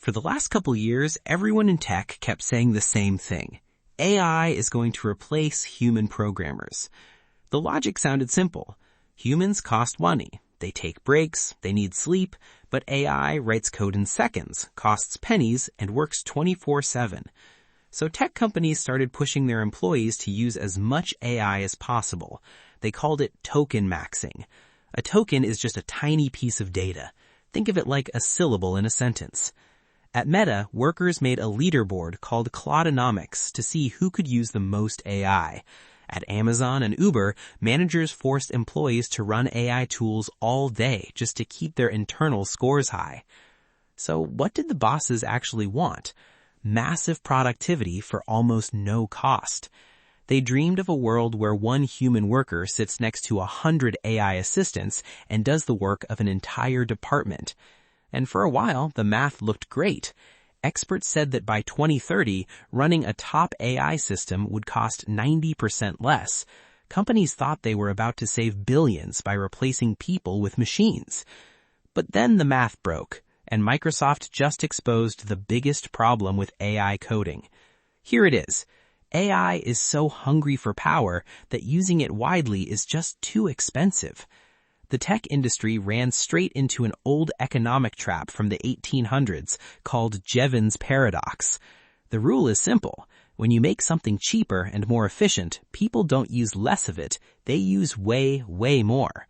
For the last couple years, everyone in tech kept saying the same thing. AI is going to replace human programmers. The logic sounded simple. Humans cost money. They take breaks, they need sleep, but AI writes code in seconds, costs pennies, and works 24/7. So tech companies started pushing their employees to use as much AI as possible. They called it token maxing. A token is just a tiny piece of data. Think of it like a syllable in a sentence. At Meta, workers made a leaderboard called Claudenomics to see who could use the most AI. At Amazon and Uber, managers forced employees to run AI tools all day just to keep their internal scores high. So what did the bosses actually want? Massive productivity for almost no cost. They dreamed of a world where one human worker sits next to 100 AI assistants and does the work of an entire department. And for a while, the math looked great. Experts said that by 2030, running a top AI system would cost 90% less. Companies thought they were about to save billions by replacing people with machines. But then the math broke, and Microsoft just exposed the biggest problem with AI coding. Here it is. AI is so hungry for power that using it widely is just too expensive. The tech industry ran straight into an old economic trap from the 1800s called Jevons paradox. The rule is simple. When you make something cheaper and more efficient, people don't use less of it. They use way, way more.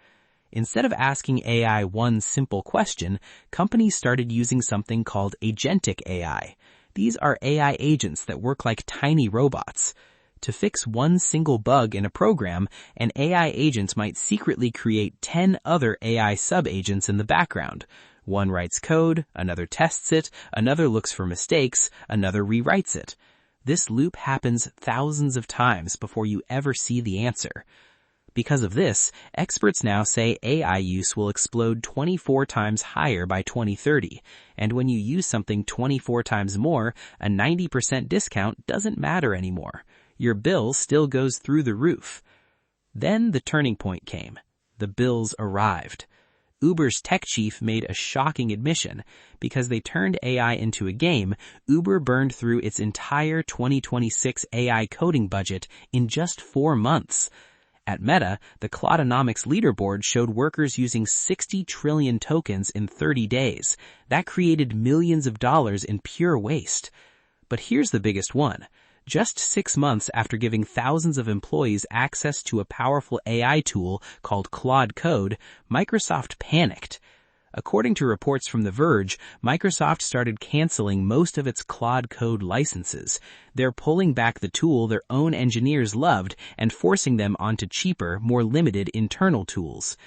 Instead of asking AI one simple question, companies started using something called agentic AI. These are AI agents that work like tiny robots. To fix one single bug in a program, an AI agent might secretly create 10 other AI sub-agents in the background. One writes code, another tests it, another looks for mistakes, another rewrites it. This loop happens thousands of times before you ever see the answer. Because of this, experts now say AI use will explode 24 times higher by 2030, and when you use something 24 times more, a 90% discount doesn't matter anymore. Your bill still goes through the roof. Then the turning point came. The bills arrived. Uber's tech chief made a shocking admission. Because they turned AI into a game, Uber burned through its entire 2026 AI coding budget in just 4 months. At Meta, the Claudenomics leaderboard showed workers using 60 trillion tokens in 30 days. That created millions of dollars in pure waste. But here's the biggest one. Just 6 months after giving thousands of employees access to a powerful AI tool called Claude Code, Microsoft panicked. According to reports from The Verge, Microsoft started canceling most of its Claude Code licenses. They're pulling back the tool their own engineers loved and forcing them onto cheaper, more limited internal tools.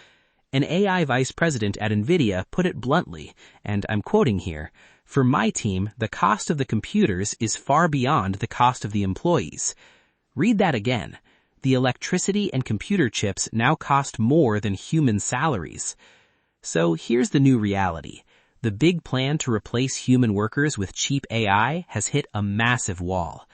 An AI vice president at NVIDIA put it bluntly, and I'm quoting here, "For my team, the cost of the computers is far beyond the cost of the employees." Read that again. The electricity and computer chips now cost more than human salaries. So here's the new reality. The big plan to replace human workers with cheap AI has hit a massive wall.